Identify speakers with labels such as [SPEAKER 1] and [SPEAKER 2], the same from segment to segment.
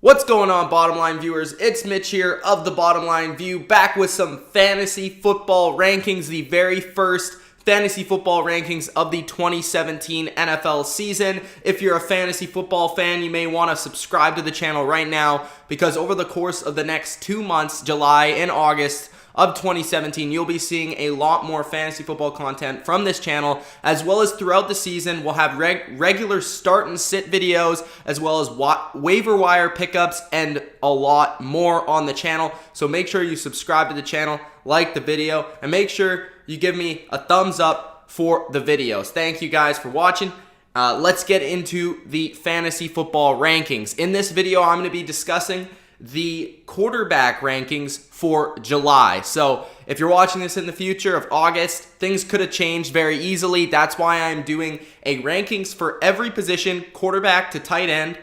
[SPEAKER 1] What's going on, Bottom Line viewers? It's Mitch here of The Bottom Line View, back with some fantasy football rankings, the very first fantasy football rankings of the 2017 NFL season. If you're a fantasy football fan, you may want to subscribe to the channel right now, because over the course of the next 2 months, July and August of 2017, you'll be seeing a lot more fantasy football content from this channel, as well as throughout the season. We'll have regular start and sit videos, as well as waiver wire pickups, and a lot more on the channel. So make sure you subscribe to the channel, like the video, and make sure you give me a thumbs up for the videos. Thank you guys for watching. Let's get into the fantasy football rankings. In this video, I'm going to be discussing the quarterback rankings for July. So if you're watching this in the future of August, things could have changed very easily. That's why I'm doing a rankings for every position, quarterback to tight end,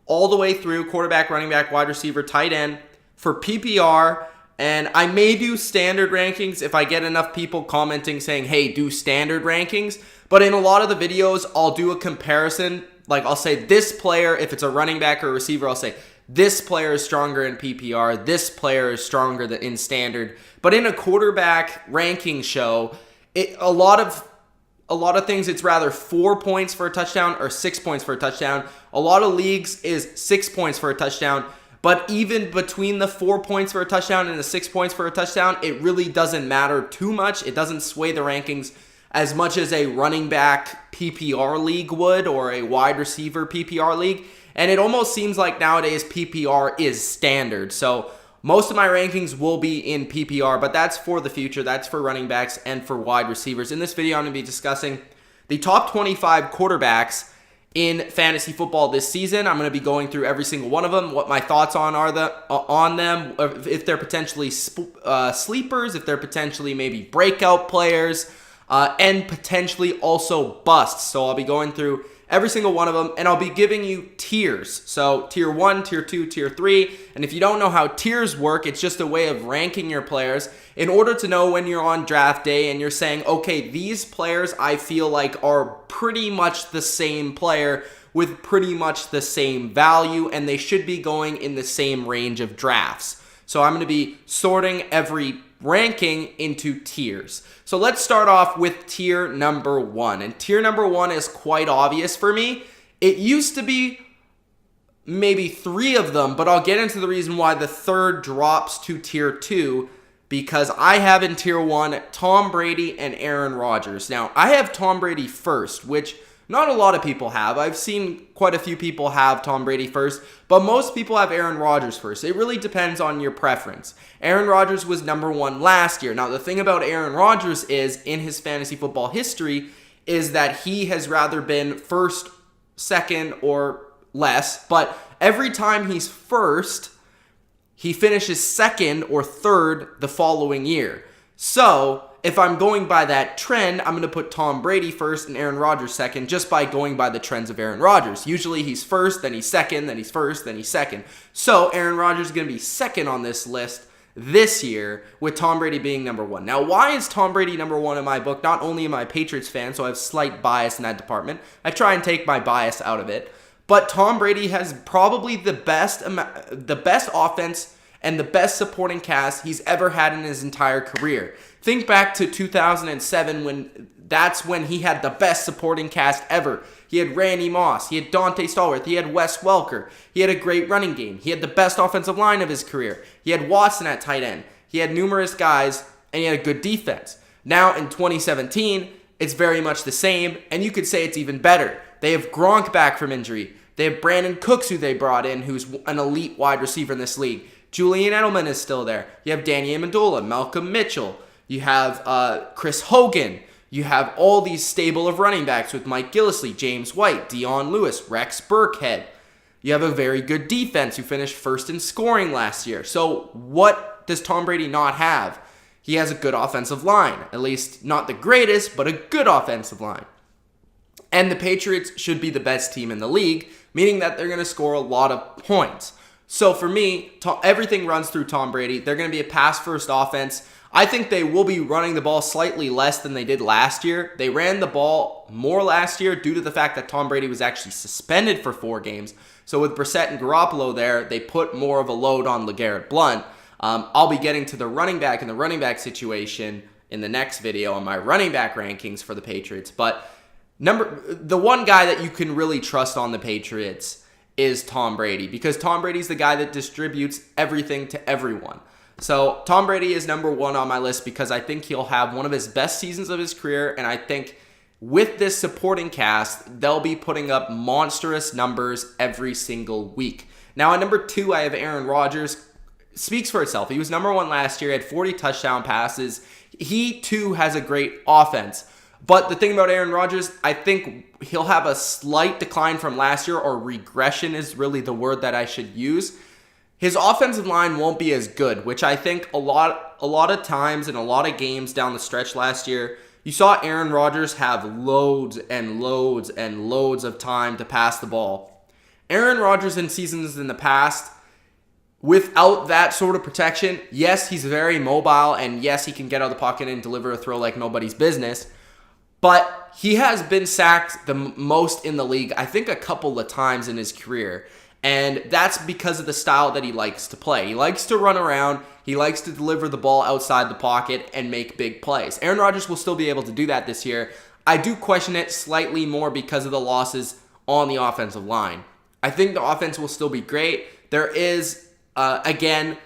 [SPEAKER 1] all the way through quarterback, running back, wide receiver, tight end for PPR. And I may do standard rankings if I get enough people commenting saying, hey, do standard rankings. But in a lot of the videos, I'll do a comparison. Like I'll say this player, if it's a running back or a receiver, I'll say this player is stronger in PPR, this player is stronger than in standard. But in a quarterback ranking show, a lot of things, it's rather 4 points for a touchdown or 6 points for a touchdown. A lot of leagues is 6 points for a touchdown. But even between the 4 points for a touchdown and the 6 points for a touchdown, it really doesn't matter too much. It doesn't sway the rankings as much as a running back PPR league would, or a wide receiver PPR league. And it almost seems like nowadays PPR is standard. So most of my rankings will be in PPR, but that's for the future. That's for running backs and for wide receivers. In this video, I'm going to be discussing the top 25 quarterbacks in fantasy football this season. I'm going to be going through every single one of them, what my thoughts on them, if they're potentially sleepers, if they're potentially maybe breakout players, and potentially also busts. So I'll be going through every single one of them, and I'll be giving you tiers. So tier 1, tier 2, tier 3. And if you don't know how tiers work, it's just a way of ranking your players in order to know when you're on draft day and you're saying, okay, these players I feel like are pretty much the same player with pretty much the same value, and they should be going in the same range of drafts. So I'm going to be sorting every ranking into tiers. So let's start off with tier number 1. And tier number 1 is quite obvious for me. It used to be maybe 3 of them, but I'll get into the reason why the third drops to tier 2, because I have in tier 1 Tom Brady and Aaron Rodgers. Now, I have Tom Brady first, which not a lot of people have. I've seen quite a few people have Tom Brady first, but most people have Aaron Rodgers first. It really depends on your preference. Aaron Rodgers was number 1 last year. Now, the thing about Aaron Rodgers is, in his fantasy football history, is that he has rather been first, second, or less, but every time he's first, he finishes second or third the following year. So if I'm going by that trend, I'm going to put Tom Brady first and Aaron Rodgers second, just by going by the trends of Aaron Rodgers. Usually he's first, then he's second, then he's first, then he's second. So Aaron Rodgers is going to be second on this list this year, with Tom Brady being number 1. Now, why is Tom Brady number 1 in my book? Not only am I a Patriots fan, so I have slight bias in that department. I try and take my bias out of it. But Tom Brady has probably the best offense and the best supporting cast he's ever had in his entire career. Think back to 2007, that's when he had the best supporting cast ever. He had Randy Moss, he had Dante Stallworth, he had Wes Welker, he had a great running game, he had the best offensive line of his career, he had Watson at tight end, he had numerous guys, and he had a good defense. Now in 2017, it's very much the same, and you could say it's even better. They have Gronk back from injury. They have Brandon Cooks, who they brought in, who's an elite wide receiver in this league. Julian Edelman is still there. You have Danny Amendola, Malcolm Mitchell. You have Chris Hogan. You have all these stable of running backs with Mike Gillislee, James White, Dion Lewis, Rex Burkhead. You have a very good defense who finished first in scoring last year. So what does Tom Brady not have? He has a good offensive line. At least not the greatest, but a good offensive line. And the Patriots should be the best team in the league, meaning that they're going to score a lot of points. So for me, everything runs through Tom Brady. They're going to be a pass-first offense. I think they will be running the ball slightly less than they did last year. They ran the ball more last year due to the fact that Tom Brady was actually suspended for 4 games. So with Brissett and Garoppolo there, they put more of a load on LeGarrette Blount. I'll be getting to the running back and the running back situation in the next video on my running back rankings for the Patriots. But the one guy that you can really trust on the Patriots is Tom Brady, because Tom Brady's the guy that distributes everything to everyone. So Tom Brady is number one on my list because I think he'll have one of his best seasons of his career, and I think with this supporting cast, they'll be putting up monstrous numbers every single week. Now at number 2, I have Aaron Rodgers. Speaks for itself. He was number 1 last year, had 40 touchdown passes. He too has a great offense. But the thing about Aaron Rodgers, I think he'll have a slight decline from last year, or regression is really the word that I should use. His offensive line won't be as good, which I think a lot of times in a lot of games down the stretch last year, you saw Aaron Rodgers have loads and loads and loads of time to pass the ball. Aaron Rodgers in seasons in the past, without that sort of protection, yes, he's very mobile, and yes, he can get out of the pocket and deliver a throw like nobody's business, but he has been sacked the most in the league, I think a couple of times in his career. And that's because of the style that he likes to play. He likes to run around. He likes to deliver the ball outside the pocket and make big plays. Aaron Rodgers will still be able to do that this year. I do question it slightly more because of the losses on the offensive line. I think the offense will still be great. There is, again,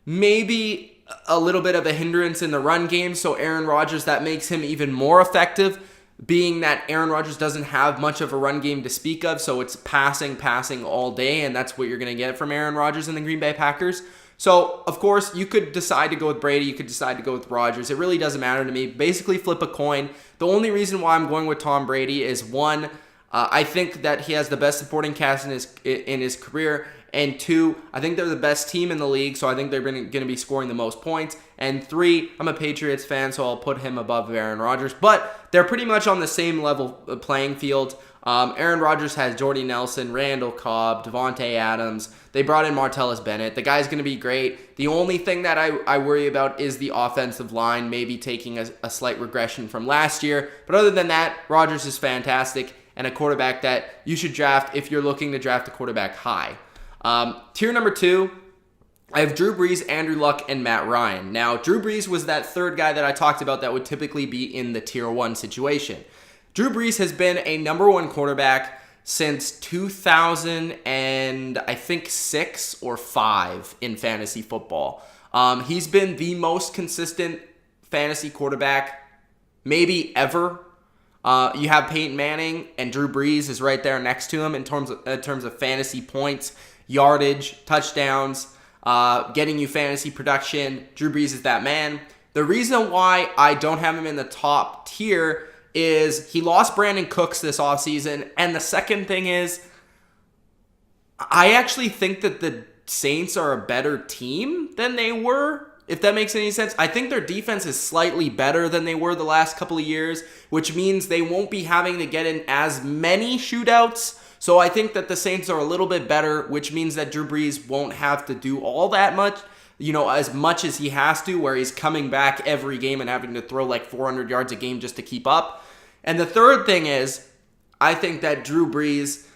[SPEAKER 1] maybe a little bit of a hindrance in the run game. So Aaron Rodgers, that makes him even more effective, being that Aaron Rodgers doesn't have much of a run game to speak of, so it's passing all day, and that's what you're going to get from Aaron Rodgers and the Green Bay Packers. So, of course, you could decide to go with Brady, you could decide to go with Rodgers. It really doesn't matter to me. Basically, flip a coin. The only reason why I'm going with Tom Brady is, one, I think that he has the best supporting cast in his career, and 2, I think they're the best team in the league, so I think they're going to be scoring the most points. And 3, I'm a Patriots fan, so I'll put him above Aaron Rodgers. But they're pretty much on the same level playing field. Aaron Rodgers has Jordy Nelson, Randall Cobb, Devontae Adams. They brought in Martellus Bennett. The guy's going to be great. The only thing that I worry about is the offensive line maybe taking a slight regression from last year. But other than that, Rodgers is fantastic and a quarterback that you should draft if you're looking to draft a quarterback high. Tier number 2, I have Drew Brees, Andrew Luck, and Matt Ryan. Now, Drew Brees was that third guy that I talked about that would typically be in the tier 1 situation. Drew Brees has been a number 1 quarterback since 2000 and I think 6 or 5 in fantasy football. He's been the most consistent fantasy quarterback maybe ever. You have Peyton Manning, and Drew Brees is right there next to him in terms of fantasy points, yardage, touchdowns, getting you fantasy production. Drew Brees is that man. The reason why I don't have him in the top tier is he lost Brandon Cooks this offseason, and the second thing is I actually think that the Saints are a better team than they were, if that makes any sense. I think their defense is slightly better than they were the last couple of years, which means they won't be having to get in as many shootouts. So I think that the Saints are a little bit better, which means that Drew Brees won't have to do all that much, as much as he has to, where he's coming back every game and having to throw like 400 yards a game just to keep up. And the third thing is, I think that Drew Brees,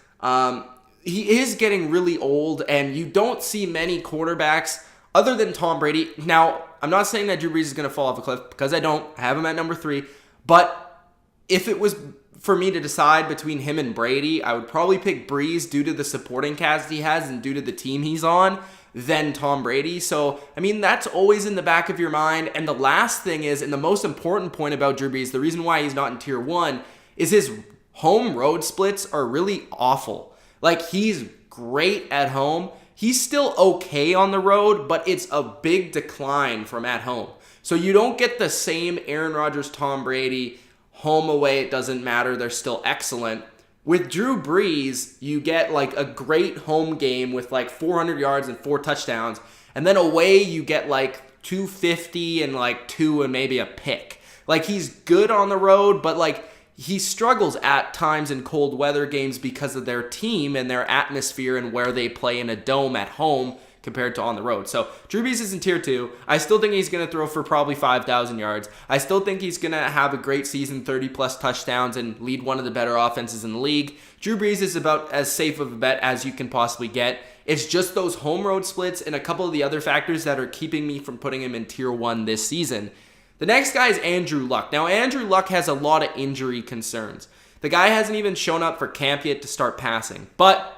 [SPEAKER 1] he is getting really old, and you don't see many quarterbacks other than Tom Brady. Now, I'm not saying that Drew Brees is going to fall off a cliff, because I don't. I have him at number 3. But if it was for me to decide between him and Brady, I would probably pick Brees due to the supporting cast he has and due to the team he's on, than Tom Brady. So, that's always in the back of your mind. And the last thing is, and the most important point about Drew Brees, the reason why he's not in tier 1, is his home road splits are really awful. Like, he's great at home. He's still okay on the road, but it's a big decline from at home. So you don't get the same Aaron Rodgers, Tom Brady, home, away, it doesn't matter. They're still excellent. With Drew Brees, you get like a great home game with like 400 yards and 4 touchdowns. And then away, you get like 250 and like 2 and maybe a pick. Like, he's good on the road, but like he struggles at times in cold weather games because of their team and their atmosphere and where they play in a dome at home compared to on the road. So Drew Brees is in tier 2. I still think he's going to throw for probably 5,000 yards. I still think he's going to have a great season, 30-plus touchdowns, and lead one of the better offenses in the league. Drew Brees is about as safe of a bet as you can possibly get. It's just those home road splits and a couple of the other factors that are keeping me from putting him in tier 1 this season. The next guy is Andrew Luck. Now, Andrew Luck has a lot of injury concerns. The guy hasn't even shown up for camp yet to start passing. But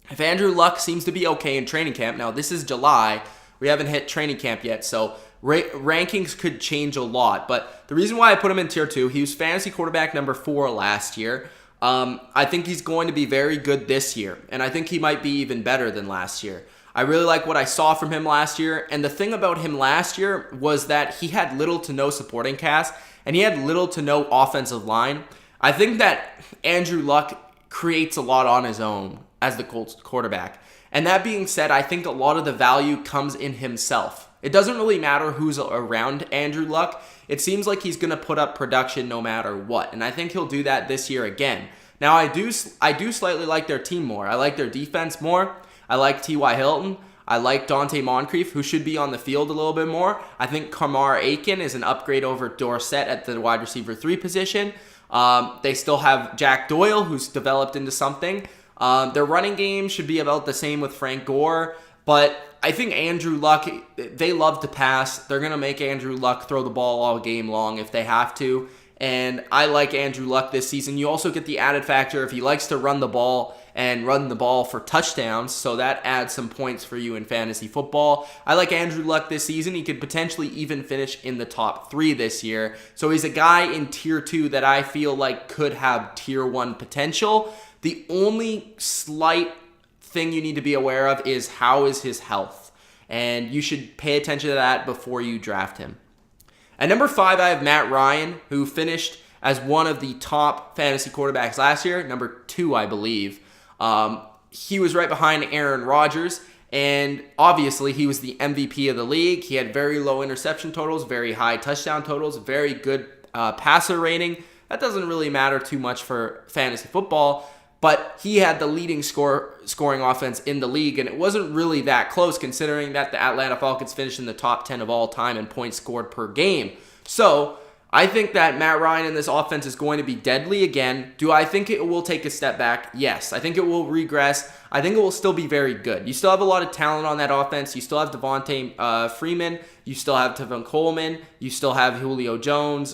[SPEAKER 1] if Andrew Luck seems to be okay in training camp, now this is July, we haven't hit training camp yet, so rankings could change a lot. But the reason why I put him in tier 2, he was fantasy quarterback number 4 last year. I think he's going to be very good this year, and I think he might be even better than last year. I really like what I saw from him last year, and the thing about him last year was that he had little to no supporting cast, and he had little to no offensive line. I think that Andrew Luck creates a lot on his own as the Colts quarterback. And that being said, I think a lot of the value comes in himself. It doesn't really matter who's around Andrew Luck. It seems like he's going to put up production no matter what. And I think he'll do that this year again. Now, I do slightly like their team more. I like their defense more. I like T.Y. Hilton. I like Dante Moncrief, who should be on the field a little bit more. I think Kamar Aiken is an upgrade over Dorsett at the wide receiver 3 position. They still have Jack Doyle, who's developed into something. Their running game should be about the same with Frank Gore. But I think Andrew Luck, they love to pass. They're going to make Andrew Luck throw the ball all game long if they have to. And I like Andrew Luck this season. You also get the added factor if he likes to run the ball and run the ball for touchdowns. So that adds some points for you in fantasy football. I like Andrew Luck this season. He could potentially even finish in the top 3 this year. So he's a guy in tier 2 that I feel like could have tier 1 potential. The only slight thing you need to be aware of is how is his health. And you should pay attention to that before you draft him. At number 5, I have Matt Ryan, who finished as one of the top fantasy quarterbacks last year. Number 2, I believe. He was right behind Aaron Rodgers, and obviously he was the MVP of the league. He had very low interception totals, very high touchdown totals, very good passer rating. That doesn't really matter too much for fantasy football, but he had the leading scoring offense in the league, and it wasn't really that close considering that the Atlanta Falcons finished in the top 10 of all time in points scored per game. So I think that Matt Ryan in this offense is going to be deadly again. Do I think it will take a step back? Yes. I think it will regress. I think it will still be very good. You still have a lot of talent on that offense. You still have Devontae Freeman. You still have Tevin Coleman. You still have Julio Jones,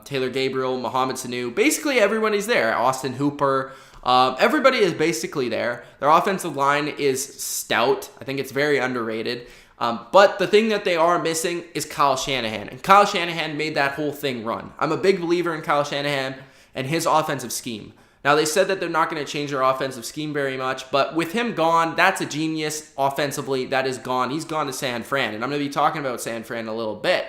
[SPEAKER 1] Taylor Gabriel, Mohamed Sanu. Basically, everybody's there. Austin Hooper. Everybody is basically there. Their offensive line is stout. I think it's very underrated. But the thing that they are missing is Kyle Shanahan. And Kyle Shanahan made that whole thing run. I'm a big believer in Kyle Shanahan and his offensive scheme. Now, they said that they're not going to change their offensive scheme very much, but with him gone, that's a genius offensively. That is gone. He's gone to San Fran, and I'm going to be talking about San Fran in a little bit.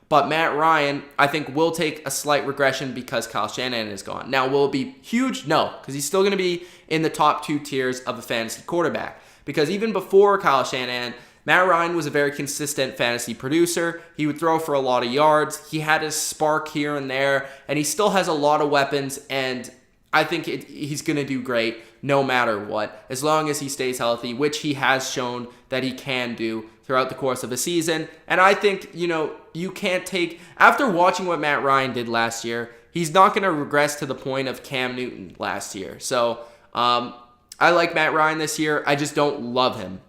[SPEAKER 1] But Matt Ryan, I think, will take a slight regression because Kyle Shanahan is gone. Now, will it be huge? No, because he's still going to be in the top 2 tiers of a fantasy quarterback. Because even before Kyle Shanahan, Matt Ryan was a very consistent fantasy producer. He would throw for a lot of yards. He had his spark here and there, and he still has a lot of weapons, and I think he's going to do great no matter what, as long as he stays healthy, which he has shown that he can do throughout the course of a season. And I think, you can't take, after watching what Matt Ryan did last year, he's not going to regress to the point of Cam Newton last year. So I like Matt Ryan this year. I just don't love him.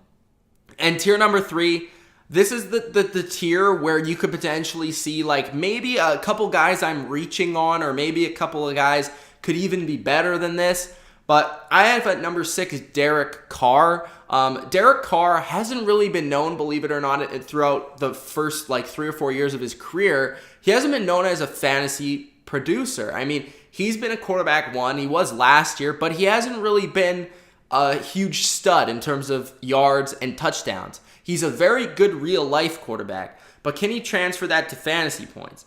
[SPEAKER 1] And tier number 3, this is the tier where you could potentially see like maybe a couple guys I'm reaching on, or maybe a couple of guys could even be better than this. But I have at number 6 Derek Carr. Derek Carr hasn't really been known, believe it or not, throughout the first 3 or 4 years of his career. He hasn't been known as a fantasy producer. I mean, he's been a quarterback 1. He was last year, but he hasn't really been a huge stud in terms of yards and touchdowns. He's a very good real-life quarterback, but can he transfer that to fantasy points?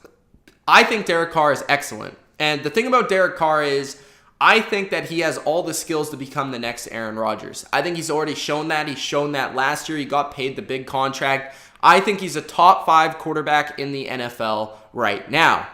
[SPEAKER 1] I think Derek Carr is excellent. And the thing about Derek Carr is I think that he has all the skills to become the next Aaron Rodgers. I think he's already shown that. He's shown that last year. He got paid the big contract. I think he's a top 5 quarterback in the NFL right now.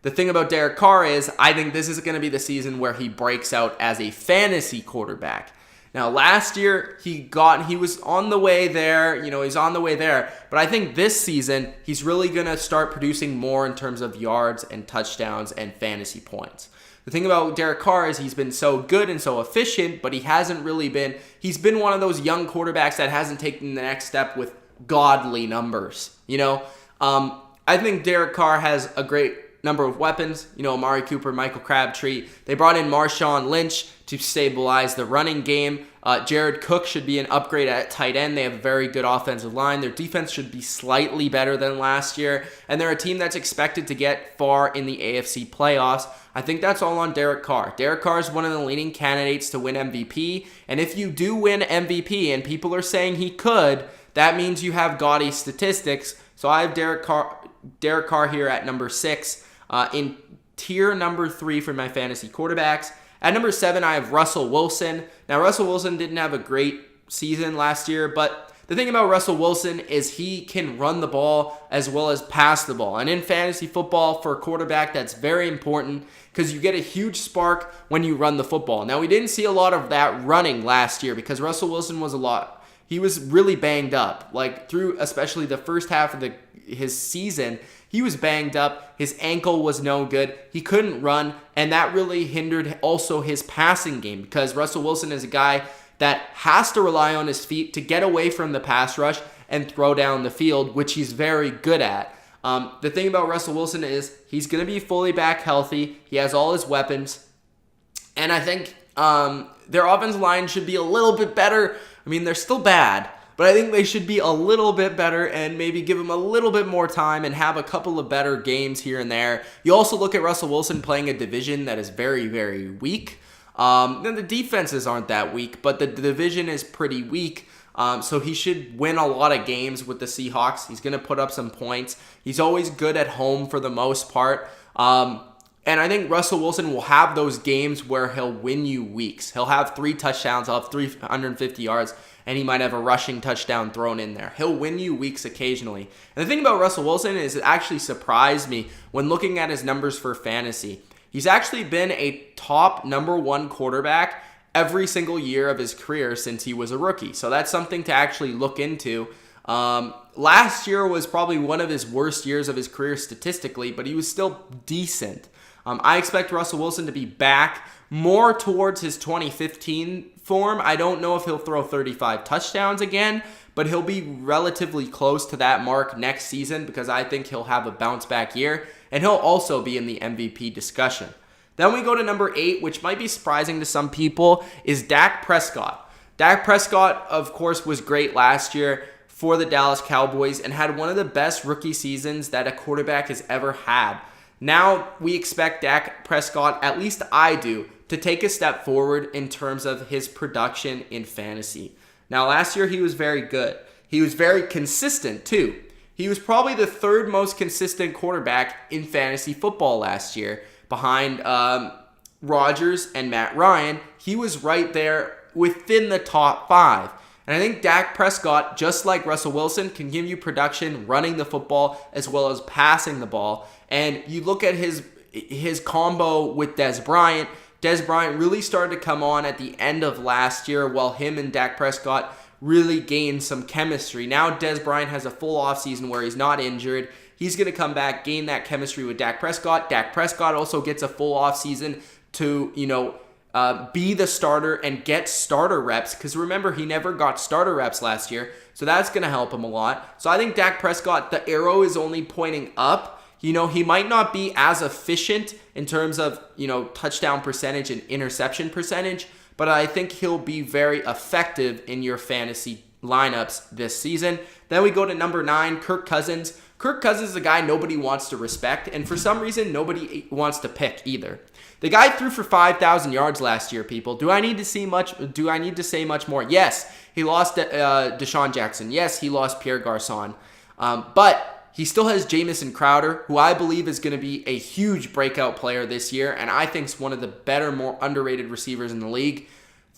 [SPEAKER 1] The thing about Derek Carr is I think this is going to be the season where he breaks out as a fantasy quarterback. Now, last year, he was on the way there. He's on the way there. But I think this season, he's really going to start producing more in terms of yards and touchdowns and fantasy points. The thing about Derek Carr is he's been so good and so efficient, but he's been one of those young quarterbacks that hasn't taken the next step with godly numbers. I think Derek Carr has a great number of weapons. Amari Cooper, Michael Crabtree. They brought in Marshawn Lynch to stabilize the running game. Jared Cook should be an upgrade at tight end. They have a very good offensive line. Their defense should be slightly better than last year. And they're a team that's expected to get far in the AFC playoffs. I think that's all on Derek Carr. Derek Carr is one of the leading candidates to win MVP. And if you do win MVP, and people are saying he could, that means you have gaudy statistics. So I have Derek Carr here at number 6. In tier number 3 for my fantasy quarterbacks. At number 7, I have Russell Wilson. Now, Russell Wilson didn't have a great season last year, but the thing about Russell Wilson is he can run the ball as well as pass the ball. And in fantasy football, for a quarterback, that's very important because you get a huge spark when you run the football. Now, we didn't see a lot of that running last year because Russell Wilson he was really banged up. Through especially the first half of his season, he was banged up. His ankle was no good. He couldn't run, and that really hindered also his passing game because Russell Wilson is a guy that has to rely on his feet to get away from the pass rush and throw down the field, which he's very good at. The thing about Russell Wilson is he's going to be fully back healthy. He has all his weapons, and I think their offensive line should be a little bit better. I mean, they're still bad, but I think they should be a little bit better and maybe give him a little bit more time and have a couple of better games here and there. You also look at Russell Wilson playing a division that is very, very weak. Then the defenses aren't that weak, but the division is pretty weak. So he should win a lot of games with the Seahawks. He's going to put up some points. He's always good at home for the most part. And I think Russell Wilson will have those games where he'll win you weeks. He'll have 3 touchdowns, he'll have 350 yards, and he might have a rushing touchdown thrown in there. He'll win you weeks occasionally. And the thing about Russell Wilson is it actually surprised me when looking at his numbers for fantasy. He's actually been a top number 1 quarterback every single year of his career since he was a rookie. So that's something to actually look into. Last year was probably one of his worst years of his career statistically, but he was still decent. I expect Russell Wilson to be back more towards his 2015 form. I don't know if he'll throw 35 touchdowns again, but he'll be relatively close to that mark next season because I think he'll have a bounce back year, and he'll also be in the MVP discussion. Then we go to number 8, which might be surprising to some people, is Dak Prescott. Dak Prescott, of course, was great last year for the Dallas Cowboys and had one of the best rookie seasons that a quarterback has ever had. Now we expect Dak Prescott, at least I do, to take a step forward in terms of his production in fantasy. Now last year he was very good. He was very consistent too. He was probably the 3rd most consistent quarterback in fantasy football last year behind Rodgers and Matt Ryan. He was right there within the top 5. And I think Dak Prescott, just like Russell Wilson, can give you production running the football as well as passing the ball. And you look at his combo with Dez Bryant. Dez Bryant really started to come on at the end of last year while him and Dak Prescott really gained some chemistry. Now Dez Bryant has a full offseason where he's not injured. He's going to come back, gain that chemistry with Dak Prescott. Dak Prescott also gets a full offseason to, be the starter and get starter reps, because remember, he never got starter reps last year, so that's going to help him a lot. So I think Dak Prescott, the arrow is only pointing up. He might not be as efficient in terms of, touchdown percentage and interception percentage, but I think he'll be very effective in your fantasy lineups this season. Then we go to number 9, Kirk Cousins. Kirk Cousins is a guy nobody wants to respect, and for some reason, nobody wants to pick either. The guy threw for 5,000 yards last year, people. Do I need to say much more? Yes, he lost Deshaun Jackson. Yes, he lost Pierre Garçon. But he still has Jamison Crowder, who I believe is going to be a huge breakout player this year, and I think is one of the better, more underrated receivers in the league.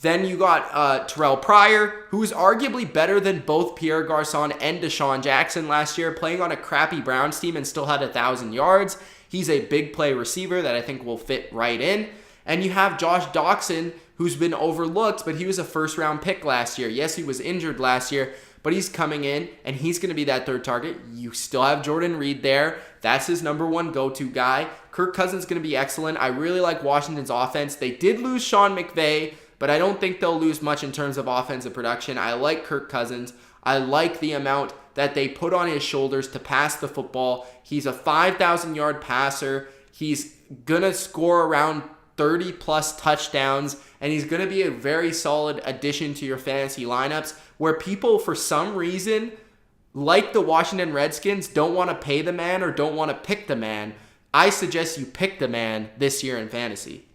[SPEAKER 1] Then you got Terrell Pryor, who is arguably better than both Pierre Garçon and Deshaun Jackson last year, playing on a crappy Browns team and still had 1,000 yards. He's a big play receiver that I think will fit right in. And you have Josh Doxson, who's been overlooked, but he was a first-round pick last year. Yes, he was injured last year, but he's coming in, and he's going to be that third target. You still have Jordan Reed there. That's his number one go-to guy. Kirk Cousins is going to be excellent. I really like Washington's offense. They did lose Sean McVay, but I don't think they'll lose much in terms of offensive production. I like Kirk Cousins. I like the amount that they put on his shoulders to pass the football. He's a 5,000-yard passer. He's going to score around 30-plus touchdowns, and he's going to be a very solid addition to your fantasy lineups where people, for some reason, like the Washington Redskins, don't want to pay the man or don't want to pick the man. I suggest you pick the man this year in fantasy.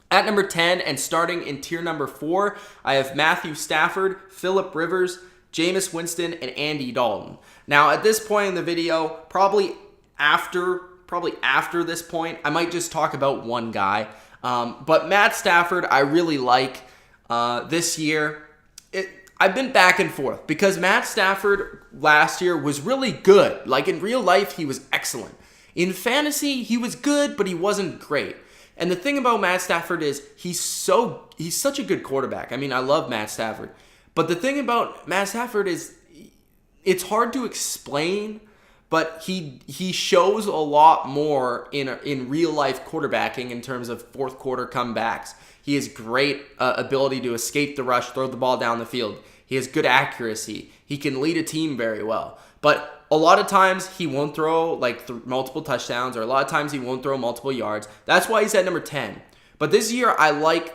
[SPEAKER 1] At number 10 and starting in tier number 4, I have Matthew Stafford, Phillip Rivers, Jameis Winston, and Andy Dalton. Now, at this point in the video, probably after this point, I might just talk about one guy. But Matt Stafford, I really like this year. I've been back and forth because Matt Stafford last year was really good. Like in real life, he was excellent. In fantasy, he was good, but he wasn't great. And the thing about Matt Stafford is he's such a good quarterback. I mean, I love Matt Stafford. But the thing about Matt Stafford is it's hard to explain, but he shows a lot more in real life quarterbacking in terms of fourth quarter comebacks. He has great ability to escape the rush, throw the ball down the field. He has good accuracy. He can lead a team very well. But a lot of times he won't throw multiple touchdowns, or a lot of times he won't throw multiple yards. That's why he's at number 10. But this year I like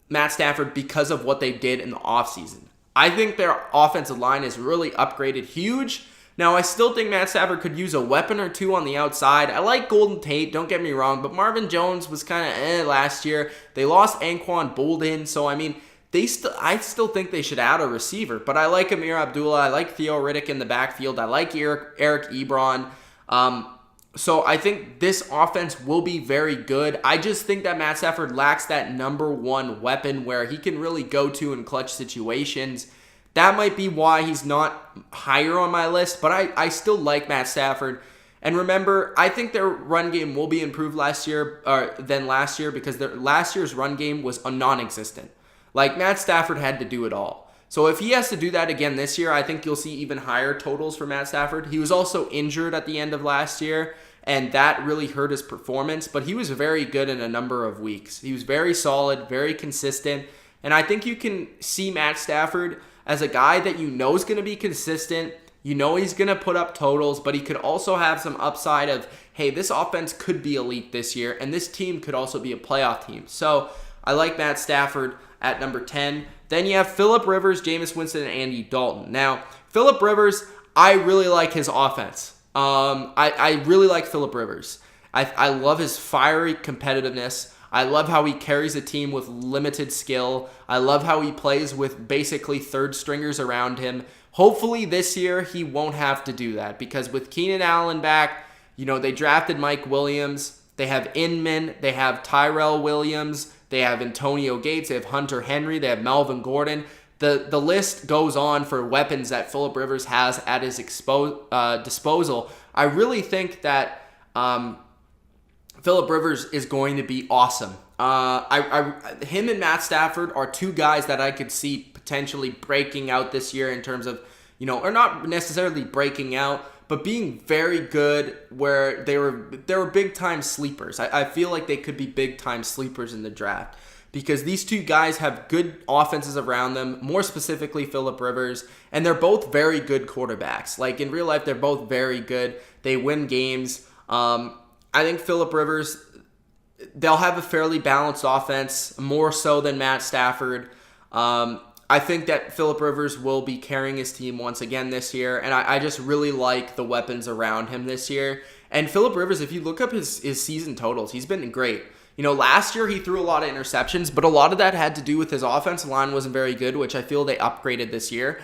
[SPEAKER 1] Matt Stafford because of what they did in the offseason. I think their offensive line is really upgraded huge. Now, I still think Matt Stafford could use a weapon or two on the outside. I like Golden Tate, don't get me wrong, but Marvin Jones was kind of last year. They lost Anquan Boldin, so I mean, I still think they should add a receiver. But I like Amir Abdullah, I like Theo Riddick in the backfield, I like Eric Ebron. So I think this offense will be very good. I just think that Matt Stafford lacks that number one weapon where he can really go to in clutch situations. That might be why he's not higher on my list, but I still like Matt Stafford. And remember, I think their run game will be improved than last year because their last year's run game was non-existent. Like, Matt Stafford had to do it all. So if he has to do that again this year, I think you'll see even higher totals for Matt Stafford. He was also injured at the end of last year, and that really hurt his performance, but he was very good in a number of weeks. He was very solid, very consistent, and I think you can see Matt Stafford as a guy that you know is going to be consistent. You know he's going to put up totals, but he could also have some upside of, hey, this offense could be elite this year, and this team could also be a playoff team. So I like Matt Stafford at number 10. Then you have Phillip Rivers, Jameis Winston, and Andy Dalton. Now, Phillip Rivers, I really like his offense. I really like Phillip Rivers. I love his fiery competitiveness. I love how he carries a team with limited skill. I love how he plays with basically third stringers around him. Hopefully this year he won't have to do that because with Keenan Allen back, they drafted Mike Williams. They have Inman. They have Tyrell Williams. They have Antonio Gates. They have Hunter Henry. They have Melvin Gordon. The list goes on for weapons that Phillip Rivers has at his disposal. I really think that Phillip Rivers is going to be awesome. Him and Matt Stafford are two guys that I could see potentially breaking out this year in terms of, or not necessarily breaking out, but being very good where they were big-time sleepers. I feel like they could be big-time sleepers in the draft because these two guys have good offenses around them, more specifically Phillip Rivers, and they're both very good quarterbacks. Like, in real life, they're both very good. They win games. I think Phillip Rivers, they'll have a fairly balanced offense, more so than Matt Stafford. I think that Phillip Rivers will be carrying his team once again this year, and I just really like the weapons around him this year. And Phillip Rivers, if you look up his season totals, he's been great. Last year he threw a lot of interceptions, but a lot of that had to do with his offensive line wasn't very good, which I feel they upgraded this year.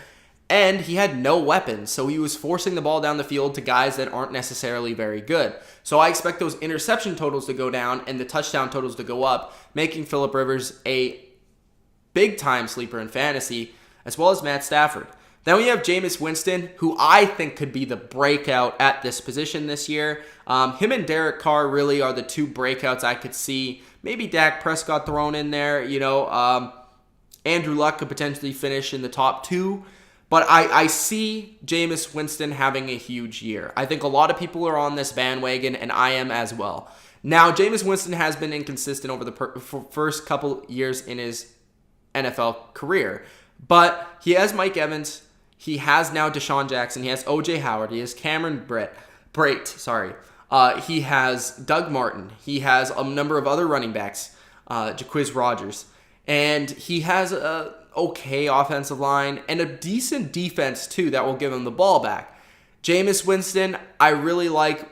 [SPEAKER 1] And he had no weapons, so he was forcing the ball down the field to guys that aren't necessarily very good. So I expect those interception totals to go down and the touchdown totals to go up, making Phillip Rivers a big-time sleeper in fantasy, as well as Matt Stafford. Then we have Jameis Winston, who I think could be the breakout at this position this year. Him and Derek Carr really are the two breakouts I could see Maybe Dak Prescott thrown in there. Andrew Luck could potentially finish in the top 2. But I see Jameis Winston having a huge year. I think a lot of people are on this bandwagon, and I am as well. Now, Jameis Winston has been inconsistent over the first couple years in his NFL career. But he has Mike Evans. He has now Deshaun Jackson. He has O.J. Howard. He has Cameron Brate. He has Doug Martin. He has a number of other running backs, Jaquiz Rodgers. And he has a okay offensive line and a decent defense too that will give him the ball back. Jameis Winston, I really like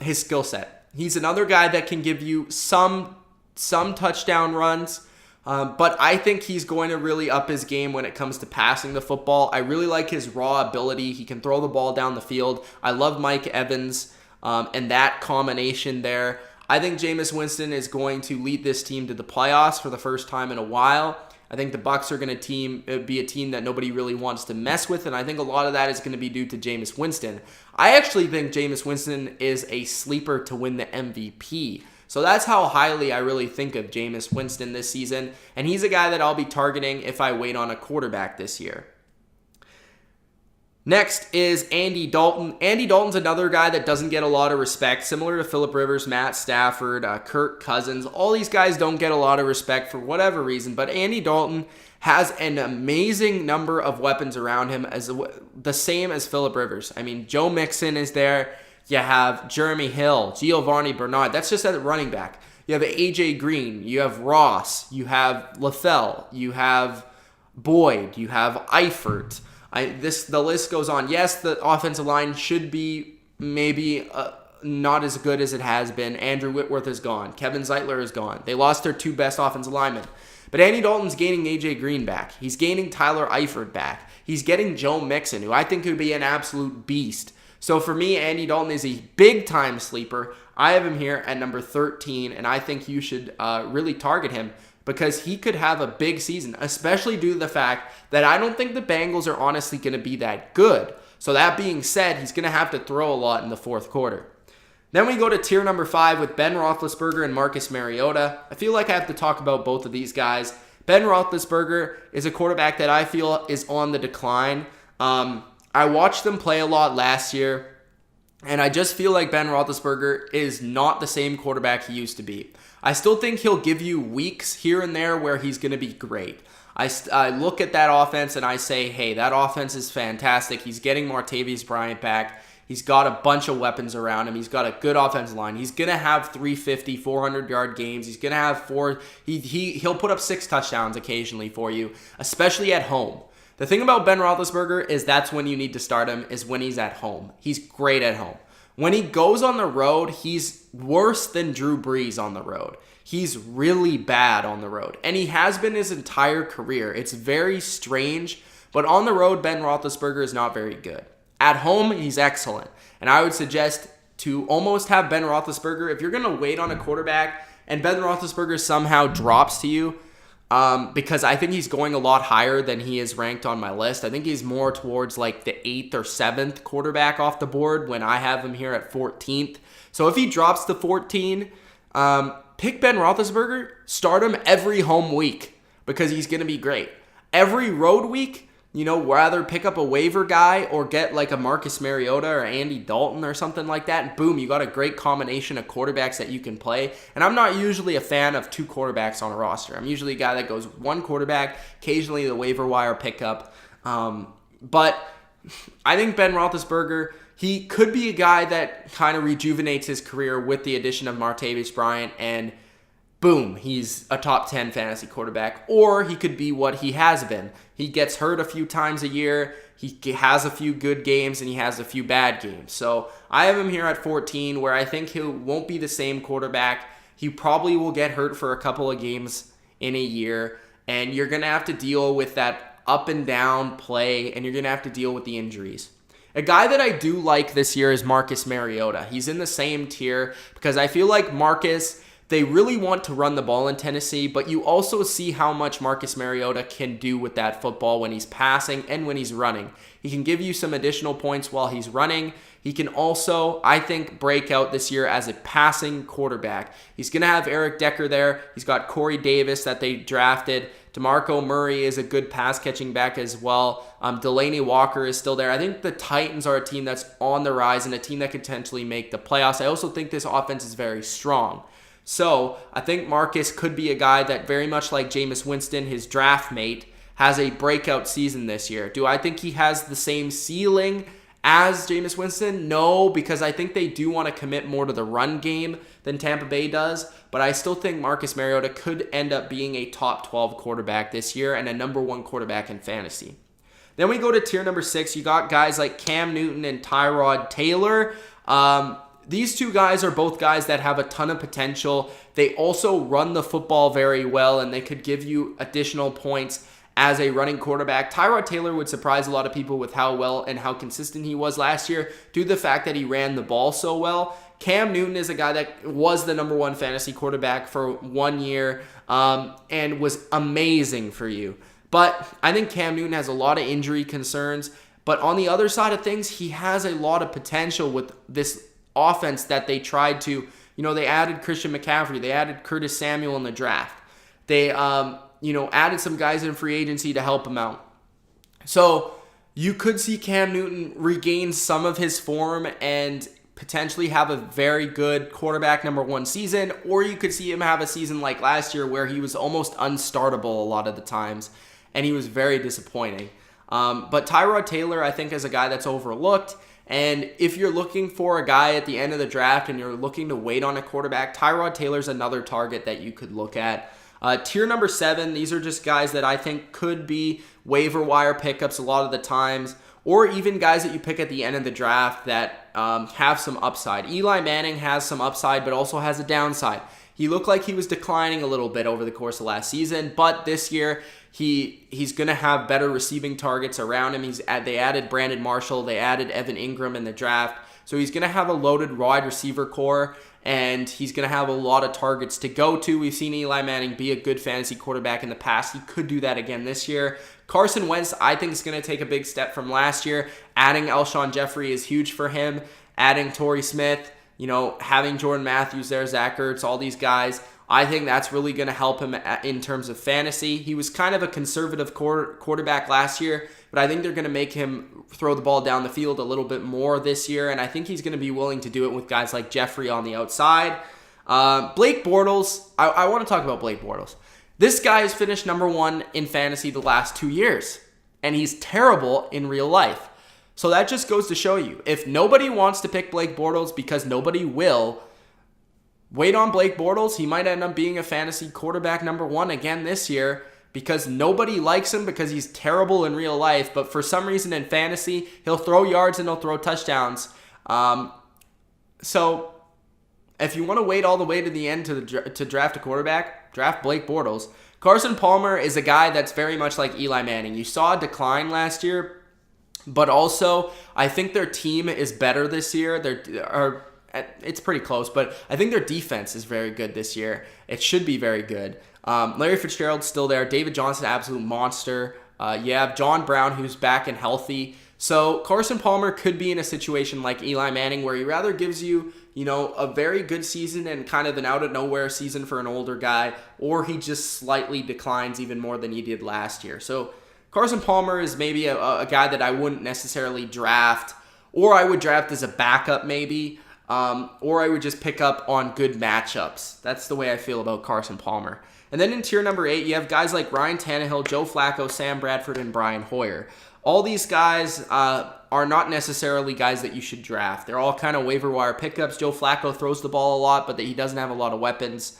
[SPEAKER 1] his skill set. He's another guy that can give you some touchdown runs, but I think he's going to really up his game when it comes to passing the football. I really like his raw ability. He can throw the ball down the field. I love Mike Evans and that combination there. I think Jameis Winston is going to lead this team to the playoffs for the first time in a while. I think the Bucs are going to be a team that nobody really wants to mess with, and I think a lot of that is going to be due to Jameis Winston. I actually think Jameis Winston is a sleeper to win the MVP. So that's how highly I really think of Jameis Winston this season, and he's a guy that I'll be targeting if I wait on a quarterback this year. Next is Andy Dalton. Andy Dalton's another guy that doesn't get a lot of respect, similar to Phillip Rivers, Matt Stafford, Kirk Cousins. All these guys don't get a lot of respect for whatever reason, but Andy Dalton has an amazing number of weapons around him, as the same as Phillip Rivers. I mean, Joe Mixon is there. You have Jeremy Hill, Giovanni Bernard. That's just at running back. You have A.J. Green. You have Ross. You have LaFell. You have Boyd. You have Eifert. The list goes on. Yes, the offensive line should be maybe not as good as it has been. Andrew Whitworth is gone. Kevin Zeitler is gone. They lost their 2 best offensive linemen. But Andy Dalton's gaining A.J. Green back. He's gaining Tyler Eifert back. He's getting Joe Mixon, who I think could be an absolute beast. So for me, Andy Dalton is a big-time sleeper. I have him here at number 13, and I think you should really target him because he could have a big season, especially due to the fact that I don't think the Bengals are honestly going to be that good. So that being said, he's going to have to throw a lot in the fourth quarter. Then we go to tier number 5 with Ben Roethlisberger and Marcus Mariota. I feel like I have to talk about both of these guys. Ben Roethlisberger is a quarterback that I feel is on the decline. I watched them play a lot last year, and I just feel like Ben Roethlisberger is not the same quarterback he used to be. I still think he'll give you weeks here and there where he's going to be great. I look at that offense and I say, hey, that offense is fantastic. He's getting Martavis Bryant back. He's got a bunch of weapons around him. He's got a good offensive line. He's going to have 350, 400-yard games. He's going to have he'll put up 6 touchdowns occasionally for you, especially at home. The thing about Ben Roethlisberger is that's when you need to start him, is when he's at home. He's great at home. When he goes on the road, he's worse than Drew Brees on the road. He's really bad on the road, and he has been his entire career. It's very strange, but on the road, Ben Roethlisberger is not very good. At home, he's excellent, and I would suggest to almost have Ben Roethlisberger, if you're going to wait on a quarterback and Ben Roethlisberger somehow drops to you, because I think he's going a lot higher than he is ranked on my list. I think he's more towards like the 8th or 7th quarterback off the board when I have him here at 14th. So if he drops to 14, pick Ben Roethlisberger, start him every home week because he's going to be great. Every road week, rather pick up a waiver guy or get like a Marcus Mariota or Andy Dalton or something like that. And boom, you got a great combination of quarterbacks that you can play. And I'm not usually a fan of 2 quarterbacks on a roster. I'm usually a guy that goes 1 quarterback, occasionally the waiver wire pickup. But I think Ben Roethlisberger, he could be a guy that kind of rejuvenates his career with the addition of Martavis Bryant, and boom, he's a top 10 fantasy quarterback. Or he could be what he has been. He gets hurt a few times a year. He has a few good games and he has a few bad games. So I have him here at 14, where I think he won't be the same quarterback. He probably will get hurt for a couple of games in a year, and you're going to have to deal with that up and down play, and you're going to have to deal with the injuries. A guy that I do like this year is Marcus Mariota. He's in the same tier because I feel like Marcus They really want to run the ball in Tennessee, but you also see how much Marcus Mariota can do with that football when he's passing and when he's running. He can give you some additional points while he's running. He can also, I think, break out this year as a passing quarterback. He's going to have Eric Decker there. He's got Corey Davis that they drafted. DeMarco Murray is a good pass-catching back as well. Delaney Walker is still there. I think the Titans are a team that's on the rise and a team that could potentially make the playoffs. I also think this offense is very strong. So I think Marcus could be a guy that, very much like Jameis Winston, his draft mate, has a breakout season this year. Do I think he has the same ceiling as Jameis Winston? No, because I think they do want to commit more to the run game than Tampa Bay does. But I still think Marcus Mariota could end up being a top 12 quarterback this year and a number 1 quarterback in fantasy. Then we go to tier number 6. You got guys like Cam Newton and Tyrod Taylor. These two guys are both guys that have a ton of potential. They also run the football very well, and they could give you additional points as a running quarterback. Tyrod Taylor would surprise a lot of people with how well and how consistent he was last year due to the fact that he ran the ball so well. Cam Newton is a guy that was the number 1 fantasy quarterback for 1 year and was amazing for you. But I think Cam Newton has a lot of injury concerns. But on the other side of things, he has a lot of potential with this offense that they tried to, they added Christian McCaffrey. They added Curtis Samuel in the draft. They, added some guys in free agency to help him out. So you could see Cam Newton regain some of his form and potentially have a very good quarterback number 1 season, or you could see him have a season like last year where he was almost unstartable a lot of the times, and he was very disappointing. But Tyrod Taylor, I think, is a guy that's overlooked. And if you're looking for a guy at the end of the draft and you're looking to wait on a quarterback, Tyrod Taylor's another target that you could look at. Tier number 7, these are just guys that I think could be waiver wire pickups a lot of the times, or even guys that you pick at the end of the draft that have some upside. Eli Manning has some upside, but also has a downside. He looked like he was declining a little bit over the course of last season, but this year he's going to have better receiving targets around him. They added Brandon Marshall. They added Evan Ingram in the draft. So he's going to have a loaded wide receiver core, and he's going to have a lot of targets to go to. We've seen Eli Manning be a good fantasy quarterback in the past. He could do that again this year. Carson Wentz, I think, is going to take a big step from last year. Adding Alshon Jeffrey is huge for him. Adding Torrey Smith, having Jordan Matthews there, Zach Ertz, all these guys, I think that's really going to help him in terms of fantasy. He was kind of a conservative quarterback last year, but I think they're going to make him throw the ball down the field a little bit more this year, and I think he's going to be willing to do it with guys like Jeffrey on the outside. Blake Bortles, I want to talk about Blake Bortles. This guy has finished number 1 in fantasy the last 2 years, and he's terrible in real life. So that just goes to show you, if nobody wants to pick Blake Bortles, because nobody will, wait on Blake Bortles. He might end up being a fantasy quarterback number 1 again this year because nobody likes him because he's terrible in real life. But for some reason in fantasy, he'll throw yards and he'll throw touchdowns. So if you want to wait all the way to the end to draft a quarterback, draft Blake Bortles. Carson Palmer is a guy that's very much like Eli Manning. You saw a decline last year, but also I think their team is better this year. It's pretty close, but I think their defense is very good this year. It should be very good. Larry Fitzgerald's still there. David Johnson, absolute monster. You have John Brown, who's back and healthy. So Carson Palmer could be in a situation like Eli Manning where he rather gives you, a very good season and kind of an out-of-nowhere season for an older guy, or he just slightly declines even more than he did last year. So Carson Palmer is maybe a guy that I wouldn't necessarily draft, or I would draft as a backup maybe, or I would just pick up on good matchups. That's the way I feel about Carson Palmer. And then in tier number 8, you have guys like Ryan Tannehill, Joe Flacco, Sam Bradford, and Brian Hoyer. All these guys are not necessarily guys that you should draft. They're all kind of waiver wire pickups. Joe Flacco throws the ball a lot, but he doesn't have a lot of weapons.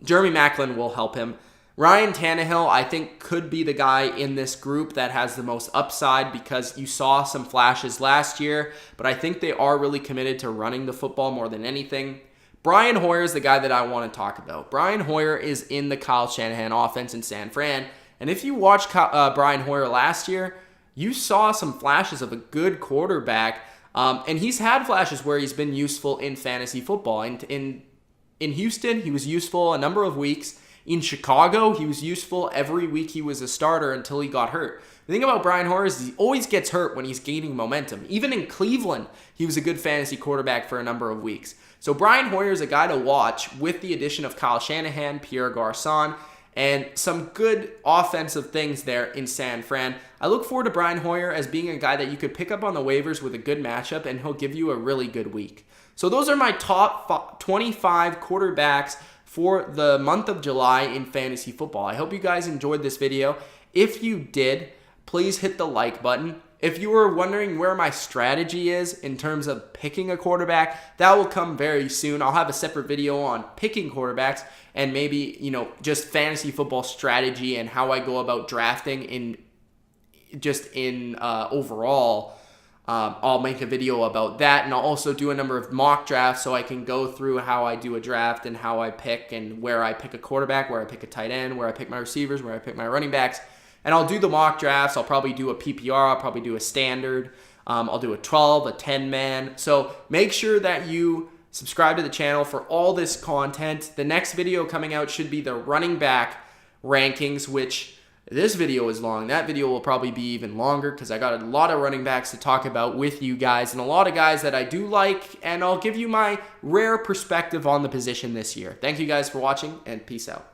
[SPEAKER 1] Jeremy Maclin will help him. Ryan Tannehill, I think, could be the guy in this group that has the most upside because you saw some flashes last year, but I think they are really committed to running the football more than anything. Brian Hoyer is the guy that I want to talk about. Brian Hoyer is in the Kyle Shanahan offense in San Fran, and if you watched Brian Hoyer last year, you saw some flashes of a good quarterback, and he's had flashes where he's been useful in fantasy football. And in In Houston, he was useful a number of weeks. In Chicago, he was useful every week he was a starter until he got hurt. The thing about Brian Hoyer is he always gets hurt when he's gaining momentum. Even in Cleveland, he was a good fantasy quarterback for a number of weeks. So Brian Hoyer is a guy to watch with the addition of Kyle Shanahan, Pierre Garçon, and some good offensive things there in San Fran. I look forward to Brian Hoyer as being a guy that you could pick up on the waivers with a good matchup, and he'll give you a really good week. So those are my top 25 quarterbacks for the month of July in fantasy football. I hope you guys enjoyed this video. If you did, please hit the like button. If you were wondering where my strategy is in terms of picking a quarterback, that will come very soon. I'll have a separate video on picking quarterbacks and maybe, just fantasy football strategy and how I go about drafting overall. I'll make a video about that, and I'll also do a number of mock drafts so I can go through how I do a draft and how I pick and where I pick a quarterback, where I pick a tight end, where I pick my receivers, where I pick my running backs. And I'll do the mock drafts. I'll probably do a PPR. I'll probably do a standard. I'll do a 12, a 10-man. So make sure that you subscribe to the channel for all this content. The next video coming out should be the running back rankings, which this video is long. That video will probably be even longer because I got a lot of running backs to talk about with you guys and a lot of guys that I do like, and I'll give you my rare perspective on the position this year. Thank you guys for watching, and peace out.